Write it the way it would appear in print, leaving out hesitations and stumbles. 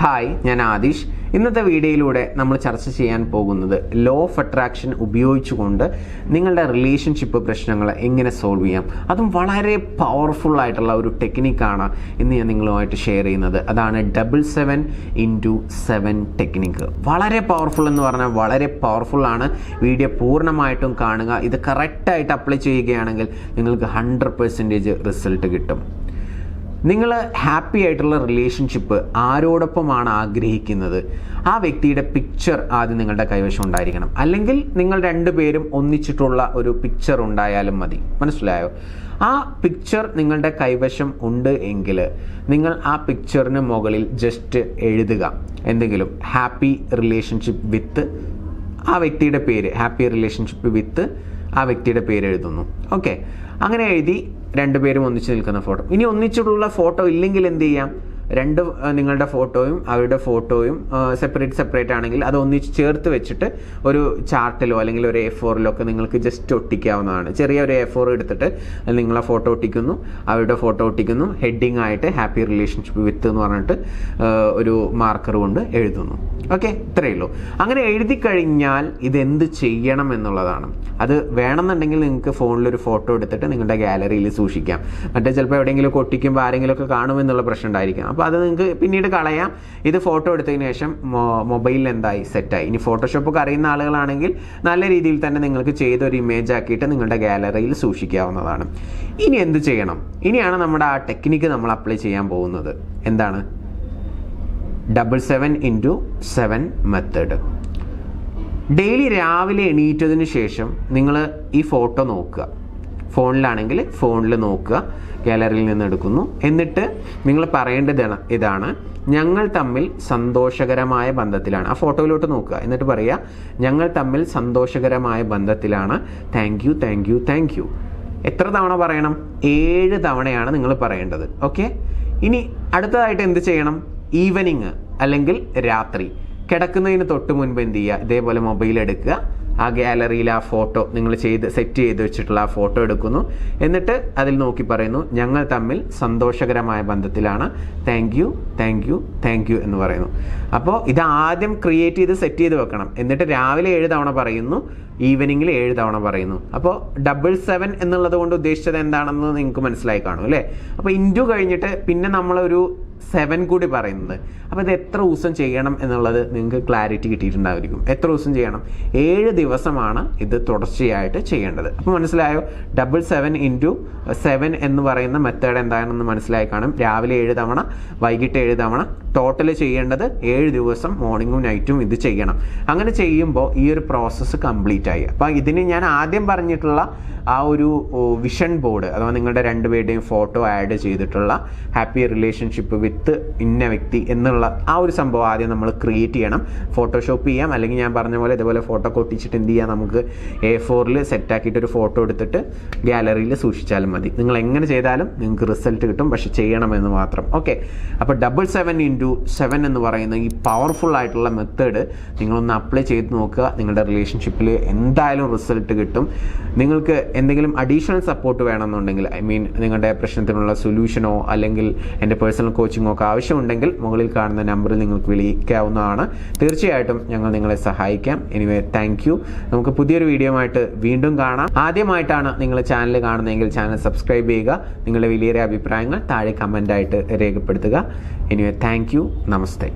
Hi, ഞാൻ ആദിഷ്. ഇന്നത്തെ വീഡിയോയിലൂടെ നമ്മൾ ചർച്ച ചെയ്യാൻ പോകുന്നത് ലോ ഓഫ് അട്രാക്ഷൻ ഉപയോഗിച്ചുകൊണ്ട് നിങ്ങളുടെ റിലേഷൻഷിപ്പ് പ്രശ്നങ്ങൾ എങ്ങനെ സോൾവ് ചെയ്യാം. അതും വളരെ പവർഫുൾ ആയിട്ടുള്ള ഒരു ടെക്നിക്കാണ് ഇന്ന് ഞാൻ നിങ്ങളുമായിട്ട് ഷെയർ ചെയ്യുന്നത്. അതാണ് 7/7 ടെക്നിക്ക്. വളരെ പവർഫുൾ എന്ന് പറഞ്ഞാൽ വളരെ പവർഫുള്ളാണ്. വീഡിയോ പൂർണ്ണമായിട്ടും കാണുക. ഇത് കറക്റ്റായിട്ട് അപ്ലൈ ചെയ്യുകയാണെങ്കിൽ നിങ്ങൾക്ക് 100% റിസൾട്ട് കിട്ടും. നിങ്ങൾ ഹാപ്പി ആയിട്ടുള്ള റിലേഷൻഷിപ്പ് ആരോടൊപ്പമാണ് ആഗ്രഹിക്കുന്നത്, ആ വ്യക്തിയുടെ പിക്ചർ ആദ്യം നിങ്ങളുടെ കൈവശം ഉണ്ടായിരിക്കണം. അല്ലെങ്കിൽ നിങ്ങൾ രണ്ടുപേരും ഒന്നിച്ചിട്ടുള്ള ഒരു പിക്ചർ ഉണ്ടായാലും മതി. മനസ്സിലായോ? ആ പിക്ചർ നിങ്ങളുടെ കൈവശം ഉണ്ട് എങ്കിൽ നിങ്ങൾ ആ പിക്ചറിന് മുകളിൽ ജസ്റ്റ് എഴുതുക എന്തെങ്കിലും ഹാപ്പി റിലേഷൻഷിപ്പ് വിത്ത് ആ വ്യക്തിയുടെ പേര്, ഹാപ്പി റിലേഷൻഷിപ്പ് വിത്ത് ആ വ്യക്തിയുടെ പേര് എഴുതുന്നു. ഓക്കെ, അങ്ങനെ എഴുതി രണ്ടുപേരും ഒന്നിച്ച് നിൽക്കുന്ന ഫോട്ടോ. ഇനി ഒന്നിച്ചിട്ടുള്ള ഫോട്ടോ ഇല്ലെങ്കിൽ എന്ത് ചെയ്യാം? നിങ്ങളുടെ ഫോട്ടോയും അവരുടെ ഫോട്ടോയും സെപ്പറേറ്റ് ആണെങ്കിൽ അത് ഒന്നിച്ച് ചേർത്ത് വെച്ചിട്ട് ഒരു ചാർട്ടിലോ അല്ലെങ്കിൽ ഒരു A4-ലോ ഒക്കെ നിങ്ങൾക്ക് ജസ്റ്റ് ഒട്ടിക്കാവുന്നതാണ്. ചെറിയ ഒരു A4 എടുത്തിട്ട് നിങ്ങളെ ഫോട്ടോ ഒട്ടിക്കുന്നു, അവരുടെ ഫോട്ടോ ഒട്ടിക്കുന്നു, ഹെഡിങ് ആയിട്ട് ഹാപ്പി റിലേഷൻഷിപ്പ് വിത്ത് എന്ന് പറഞ്ഞിട്ട് ഒരു മാർക്കർ കൊണ്ട് എഴുതുന്നു. ഓക്കെ, ഇത്രയേ ഉള്ളൂ. അങ്ങനെ എഴുതി കഴിഞ്ഞാൽ ഇതെന്ത് ചെയ്യണം എന്നുള്ളതാണ്. അത് വേണമെന്നുണ്ടെങ്കിൽ നിങ്ങൾക്ക് ഫോണിലൊരു ഫോട്ടോ എടുത്തിട്ട് നിങ്ങളുടെ ഗാലറിയിൽ സൂക്ഷിക്കാം. മറ്റേ ചിലപ്പോൾ എവിടെയെങ്കിലും ഒട്ടിക്കുമ്പോൾ ആരെങ്കിലുമൊക്കെ കാണുമെന്നുള്ള പ്രശ്നം ഉണ്ടായിരിക്കാം. അപ്പോൾ അത് നിങ്ങൾക്ക് പിന്നീട് കളയാം. ഇത് ഫോട്ടോ എടുത്തതിന് ശേഷം മൊബൈലിൽ എന്തായി സെറ്റായി. ഇനി ഫോട്ടോഷോപ്പൊക്കെ അറിയുന്ന ആളുകളാണെങ്കിൽ നല്ല രീതിയിൽ തന്നെ നിങ്ങൾക്ക് ചെയ്തൊരു ഇമേജ് ആക്കിയിട്ട് നിങ്ങളുടെ ഗാലറിയിൽ സൂക്ഷിക്കാവുന്നതാണ്. ഇനി എന്ത് ചെയ്യണം? ഇനിയാണ് നമ്മുടെ ആ ടെക്നിക്ക് നമ്മൾ അപ്ലൈ ചെയ്യാൻ പോകുന്നത്. എന്താണ് 7/7 മെത്തേഡ്. ഡെയിലി രാവിലെ എണീറ്റതിന് ശേഷം നിങ്ങൾ ഈ ഫോട്ടോ നോക്കുക. ഫോണിലാണെങ്കിൽ ഫോണിൽ നോക്കുക, ഗാലറിയിൽ നിന്ന് എടുക്കുന്നു. എന്നിട്ട് നിങ്ങൾ പറയേണ്ടത് ഇതാണ്: ഞങ്ങൾ തമ്മിൽ സന്തോഷകരമായ ബന്ധത്തിലാണ്. ആ ഫോട്ടോയിലോട്ട് നോക്കുക. എന്നിട്ട് പറയുക, ഞങ്ങൾ തമ്മിൽ സന്തോഷകരമായ ബന്ധത്തിലാണ്. Thank you, thank you, thank you. എത്ര തവണ പറയണം? 7 തവണയാണ് നിങ്ങൾ പറയേണ്ടത്. ഓക്കെ, ഇനി അടുത്തതായിട്ട് എന്ത് ചെയ്യണം? ഈവനിങ് അല്ലെങ്കിൽ രാത്രി കിടക്കുന്നതിന് തൊട്ട് മുൻപ് എന്ത് ചെയ്യുക? ഇതേപോലെ മൊബൈൽ എടുക്കുക, ആ ഗാലറിയിൽ ആ ഫോട്ടോ നിങ്ങൾ സെറ്റ് ചെയ്ത് വെച്ചിട്ടുള്ള ആ ഫോട്ടോ എടുക്കുന്നു. എന്നിട്ട് അതിൽ നോക്കി പറയുന്നു, ഞങ്ങൾ തമ്മിൽ സന്തോഷകരമായ ബന്ധത്തിലാണ്. Thank you, thank you, thank you എന്ന് പറയുന്നു. അപ്പോൾ ഇത് ആദ്യം ക്രിയേറ്റ് ചെയ്ത് സെറ്റ് ചെയ്ത് വെക്കണം. എന്നിട്ട് രാവിലെ 7 തവണ പറയുന്നു, ഈവനിങ്ങിൽ 7 തവണ പറയുന്നു. അപ്പോൾ 7/7 എന്നുള്ളത് കൊണ്ട് ഉദ്ദേശിച്ചത് എന്താണെന്ന് നിങ്ങൾക്ക് മനസ്സിലായി കാണും അല്ലേ? അപ്പോൾ ഇൻറ്റു കഴിഞ്ഞിട്ട് പിന്നെ നമ്മളൊരു 7 കൂടി പറയുന്നത്. അപ്പോൾ ഇത് എത്ര ദിവസം ചെയ്യണം എന്നുള്ളത് നിങ്ങൾക്ക് ക്ലാരിറ്റി കിട്ടിയിട്ടുണ്ടായിരിക്കും. എത്ര ദിവസം ചെയ്യണം? 7 ദിവസമാണ് ഇത് തുടർച്ചയായിട്ട് ചെയ്യേണ്ടത്. അപ്പോൾ മനസ്സിലായോ? 7/7 എന്ന് പറയുന്ന മെത്തേഡ് എന്താണെന്ന് മനസ്സിലായി കാണും. രാവിലെ 7 തവണ, വൈകിട്ട് 7 തവണ, ടോട്ടൽ ചെയ്യേണ്ടത് 7 ദിവസം മോർണിംഗും നൈറ്റും ഇത് ചെയ്യണം. അങ്ങനെ ചെയ്യുമ്പോൾ ഈ ഒരു പ്രോസസ്സ് കംപ്ലീറ്റ് ആയി. അപ്പോൾ ഇതിന് ഞാൻ ആദ്യം പറഞ്ഞിട്ടുള്ള ആ ഒരു വിഷൻ ബോർഡ് അഥവാ നിങ്ങളുടെ രണ്ടുപേരുടെയും ഫോട്ടോ ആഡ് ചെയ്തിട്ടുള്ള ഹാപ്പി റിലേഷൻഷിപ്പ് വിത്ത് ഇന്ന വ്യക്തി എന്നുള്ള ആ ഒരു സംഭവം ആദ്യം നമ്മൾ ക്രിയേറ്റ് ചെയ്യണം. ഫോട്ടോഷോപ്പ് ചെയ്യാം, അല്ലെങ്കിൽ ഞാൻ പറഞ്ഞ പോലെ ഇതുപോലെ ഫോട്ടോ ഒട്ടിച്ചിട്ട് എന്ത് ചെയ്യാം? നമുക്ക് A4-ൽ സെറ്റാക്കിയിട്ട് ഒരു ഫോട്ടോ എടുത്തിട്ട് ഗാലറിയിൽ സൂക്ഷിച്ചാലും മതി. നിങ്ങൾ എങ്ങനെ ചെയ്താലും നിങ്ങൾക്ക് റിസൾട്ട് കിട്ടും, പക്ഷെ ചെയ്യണമെന്ന് മാത്രം. ഓക്കെ, അപ്പോൾ 7/7 എന്ന് പറയുന്ന ഈ പവർഫുൾ ആയിട്ടുള്ള മെത്തേഡ് നിങ്ങളൊന്ന് അപ്ലൈ ചെയ്ത് നോക്കുക. നിങ്ങളുടെ റിലേഷൻഷിപ്പിൽ എന്തായാലും റിസൾട്ട് കിട്ടും. നിങ്ങൾക്ക് എന്തെങ്കിലും അഡീഷണൽ സപ്പോർട്ട് വേണമെന്നുണ്ടെങ്കിൽ, നിങ്ങളുടെ പ്രശ്നത്തിനുള്ള സൊല്യൂഷനോ അല്ലെങ്കിൽ എൻ്റെ പേഴ്സണൽ കോച്ചിങ്ങോ ഒക്കെ ആവശ്യമുണ്ടെങ്കിൽ മുകളിൽ കാണുന്ന നമ്പറിൽ നിങ്ങൾക്ക് വിളിക്കാവുന്നതാണ്. തീർച്ചയായിട്ടും ഞങ്ങൾ നിങ്ങളെ സഹായിക്കാം. Anyway, thank you. നമുക്ക് പുതിയൊരു വീഡിയോ ആയിട്ട് വീണ്ടും കാണാം. ആദ്യമായിട്ടാണ് നിങ്ങൾ ചാനൽ കാണുന്നതെങ്കിൽ ചാനൽ സബ്സ്ക്രൈബ് ചെയ്യുക. നിങ്ങളുടെ വിലയേറിയ അഭിപ്രായങ്ങൾ താഴെ കമൻ്റായിട്ട് രേഖപ്പെടുത്തുക. Anyway, thank you. നമസ്തേ.